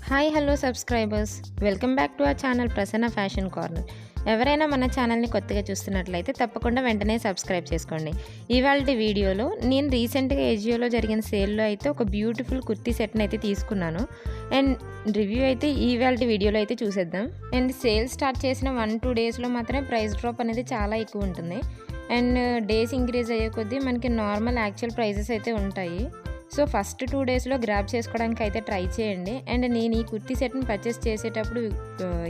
Hi hello subscribers, welcome back to our channel Prasanna fashion corner. ఎవరైనా మన ఛానల్ని కొత్తగా చూస్తున్నట్లయితే తప్పకుండా వెంటనే సబ్స్క్రైబ్ చేసుకోండి. ఇవాళ వీడియోలో నేను రీసెంట్గా ఏజియోలో జరిగిన సేల్లో అయితే ఒక బ్యూటిఫుల్ కుర్తీ సెట్ని అయితే తీసుకున్నాను. అండ్ రివ్యూ అయితే ఇవాళ వీడియోలో అయితే చూసేద్దాం. అండ్ సేల్ స్టార్ట్ చేసిన 1-2 డేస్లో మాత్రమే ప్రైస్ డ్రాప్ అనేది చాలా ఎక్కువ ఉంటుంది. అండ్ డేస్ ఇంక్రీజ్ అయ్యే కొద్దీ మనకి నార్మల్ యాక్చువల్ ప్రైజెస్ అయితే ఉంటాయి. సో ఫస్ట్ 2 డేస్లో గ్రాబ్ చేసుకోవడానికి అయితే ట్రై చేయండి. అండ్ నేను ఈ కుర్తీ సెట్ని పర్చేస్ చేసేటప్పుడు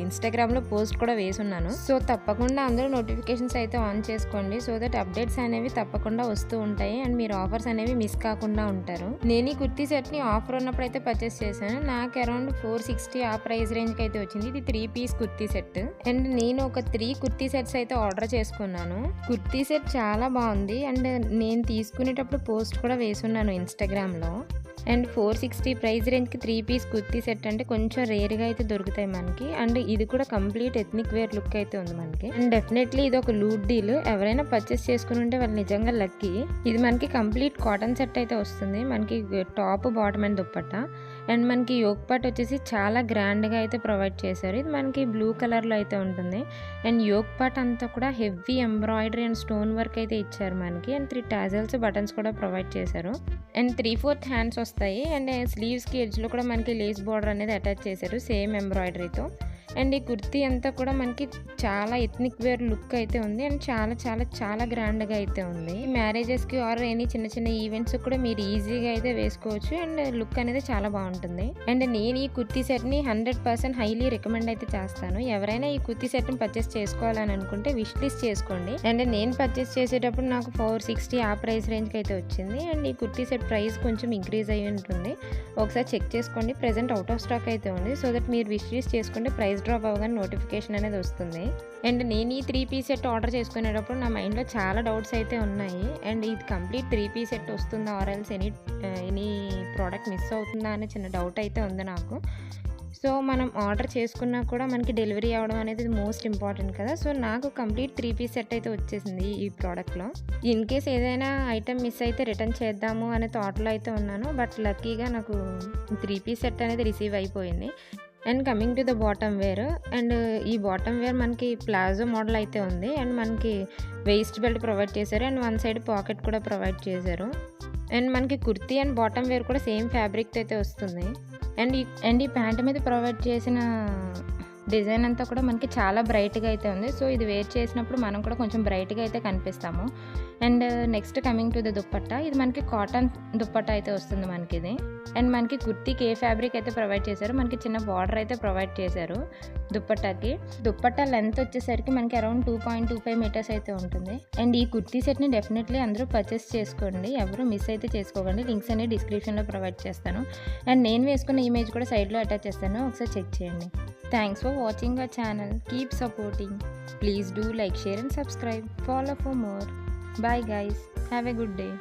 ఇన్స్టాగ్రామ్లో పోస్ట్ కూడా వేసున్నాను. సో తప్పకుండా అందరూ నోటిఫికేషన్స్ అయితే ఆన్ చేసుకోండి, సో దట్ అప్డేట్స్ అనేవి తప్పకుండా వస్తూ ఉంటాయి అండ్ మీరు ఆఫర్స్ అనేవి మిస్ కాకుండా ఉంటారు. నేను ఈ కుర్తీ సెట్ని ఆఫర్ ఉన్నప్పుడు అయితే పర్చేస్ చేశాను. నాకు అరౌండ్ 460 ఆ ప్రైస్ రేంజ్కి అయితే వచ్చింది. ఇది 3 పీస్ కుర్తీ సెట్. అండ్ నేను ఒక 3 కుర్తీ సెట్స్ అయితే ఆర్డర్ చేసుకున్నాను. కుర్తీ సెట్ చాలా బాగుంది అండ్ నేను తీసుకునేటప్పుడు పోస్ట్ కూడా వేసున్నాను ఇన్స్టాగ్రామ్లో. అండ్ 460 ప్రైస్ రేంజ్కి 3 పీస్ కుర్తీ సెట్ అంటే కొంచెం రేర్గా అయితే దొరుకుతాయి మనకి. అండ్ ఇది కూడా కంప్లీట్ ఎథ్నిక్ వేర్ లుక్ అయితే ఉంది మనకి. అండ్ డెఫినెట్లీ ఇది ఒక లూట్ డీల్. ఎవరైనా పర్చేస్ చేసుకుని ఉంటే వాళ్ళు నిజంగా లక్కీ. ఇది మనకి కంప్లీట్ కాటన్ సెట్ అయితే వస్తుంది. మనకి top bottom and dupatta. And మనకి యోక్ పార్ట్ వచ్చేసి చాలా గ్రాండ్గా అయితే ప్రొవైడ్ చేశారు. ఇది మనకి బ్లూ కలర్లో అయితే ఉంటుంది. అండ్ యోక్ పార్ట్ అంతా కూడా heavy embroidery and stone work అయితే ఇచ్చారు మనకి. అండ్ 3 టాజల్స్ బటన్స్ కూడా ప్రొవైడ్ చేశారు. అండ్ 3/4 హ్యాండ్స్ వస్తాయి. అండ్ స్లీవ్స్కి ఎడ్జ్లో కూడా మనకి లేస్ బార్డర్ అనేది అటాచ్ చేశారు సేమ్ ఎంబ్రాయిడరీతో. అండ్ ఈ కుర్తీ అంతా కూడా మనకి చాలా ఎథ్నిక్ వేర్ లుక్ అయితే ఉంది. అండ్ చాలా చాలా చాలా గ్రాండ్గా అయితే ఉంది. మ్యారేజెస్కి ఆర్ ఎనీ చిన్న చిన్న ఈవెంట్స్ కూడా మీరు ఈజీగా అయితే వేసుకోవచ్చు. అండ్ లుక్ అనేది చాలా బాగుంటుంది. అండ్ నేను ఈ కుర్తీ సెట్ని 100% హైలీ రికమెండ్ అయితే చేస్తాను. ఎవరైనా ఈ కుర్తీ సెట్ని పర్చేస్ చేసుకోవాలని అనుకుంటే విష్ లిస్ట్ చేసుకోండి. అండ్ నేను పర్చేస్ చేసేటప్పుడు నాకు 460 ఆ ప్రైస్ రేంజ్కి అయితే వచ్చింది. అండ్ ఈ కుర్తీ సెట్ ప్రైస్ కొంచెం ఇంక్రీజ్ అయ్యి ఉంటుంది. ఒకసారి చెక్ చేసుకోండి. ప్రెజెంట్ అవుట్ ఆఫ్ స్టాక్ అయితే ఉంది. సో దట్ మీరు విష్ లిస్ట్ చేసుకుంటే ప్రైస్ డ్రాప్ అవ్వగానే నోటిఫికేషన్ అనేది వస్తుంది. అండ్ నేను ఈ 3 పీస్ సెట్ ఆర్డర్ చేసుకునేటప్పుడు నా మైండ్లో చాలా డౌట్స్ అయితే ఉన్నాయి. అండ్ ఇది కంప్లీట్ 3 పీస్ సెట్ వస్తుందా or else any product miss అవుతుందా అనే చిన్న డౌట్ అయితే ఉంది నాకు. సో మనం ఆర్డర్ చేసుకున్నా కూడా మనకి డెలివరీ అవ్వడం అనేది మోస్ట్ ఇంపార్టెంట్ కదా. సో నాకు కంప్లీట్ 3 పీస్ సెట్ అయితే వచ్చేసింది ఈ ప్రోడక్ట్లో. ఇన్ కేస్ ఏదైనా ఐటెం మిస్ అయితే రిటర్న్ చేద్దాము అనే థాట్లో అయితే ఉన్నాను. బట్ లక్కీగా నాకు 3 పీస్ సెట్ అనేది రిసీవ్ అయిపోయింది. And coming to the bottom wear. And ఈ బాటమ్ వేర్ మనకి ప్లాజో మోడల్ అయితే ఉంది. అండ్ మనకి వేస్ట్ బెల్ట్ ప్రొవైడ్ చేశారు. అండ్ 1 సైడ్ పాకెట్ కూడా ప్రొవైడ్ చేశారు. అండ్ మనకి కుర్తీ అండ్ బాటమ్ వేర్ కూడా సేమ్ ఫ్యాబ్రిక్ అయితే వస్తుంది. అండ్ ఈ ప్యాంట్ మీద ప్రొవైడ్ చేసిన డిజైన్ అంతా కూడా మనకి చాలా బ్రైట్గా అయితే ఉంది. సో ఇది వేర్ చేసినప్పుడు మనం కూడా కొంచెం బ్రైట్గా అయితే కనిపిస్తాము. And next coming to the dupatta. ఇది మనకి కాటన్ దుప్పట్టా అయితే వస్తుంది మనకి ఇది. అండ్ మనకి కుర్తీకి ఏ ఫ్యాబ్రిక్ అయితే ప్రొవైడ్ చేశారో మనకి చిన్న బార్డర్ అయితే ప్రొవైడ్ చేశారు దుప్పట్టాకి. దుప్పట్టా లెంత్ వచ్చేసరికి మనకి అరౌండ్ 2.25 మీటర్స్ అయితే ఉంటుంది. అండ్ ఈ కుర్తీ సెట్ని డెఫినెట్లీ అందరూ పర్చేస్ చేసుకోండి. ఎవరు మిస్ అయితే చేసుకోకండి. లింక్స్ అనేవి డిస్క్రిప్షన్లో ప్రొవైడ్ చేస్తాను. అండ్ నేను వేసుకున్న ఇమేజ్ కూడా సైడ్లో అటాచ్ చేస్తాను, ఒకసారి చెక్ చేయండి. Thanks for watching our channel. Keep supporting. Please do like, share and subscribe. Follow for more. Bye guys. Have a good day.